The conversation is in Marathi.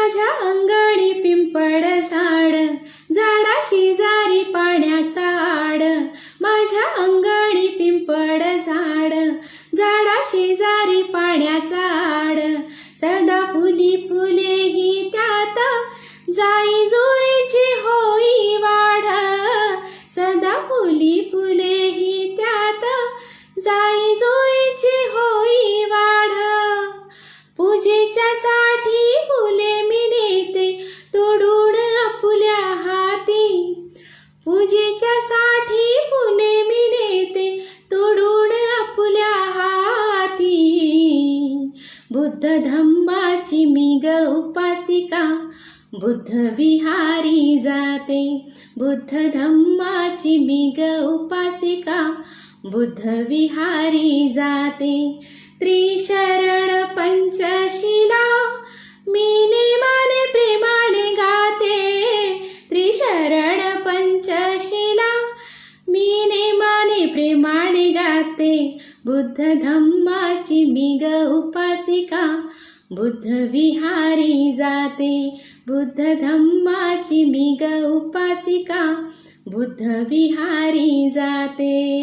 माझ्या अंगणी पिंपळ झाड, झाडा शेजारी पाण्याचा आड. माझ्या अंगणी पिंपळ झाड, झाडा शेजारी पाण्याचा आड. सदा फुली फुले ही त्यात, जाई जुईची होई वाढ. सदा फुली फुले ही त्यात, जाई जुईची होई वाढ. पूजेच्या साठी फुले मी नेते, तोडून आपुल्या हाती. पूजेच्या साठी फुले मी नेते, तोडून आपुल्या हाती. बुद्ध धम्माची मी ग उपासिका, बुद्ध विहारी जाते. बुद्ध धम्माची मी ग उपासिका, बुद्ध विहारी जाते. त्रिशरण पंचशिला मी नेमाने प्रेमाने गाते. त्रिशरण पंचशिला मी नेमाने प्रेमाने गाते. बुद्ध धम्माची मी ग उपासिका, बुद्ध विहारी जाते. बुद्ध धम्माची मी ग उपासिका, बुद्ध विहारी जाते.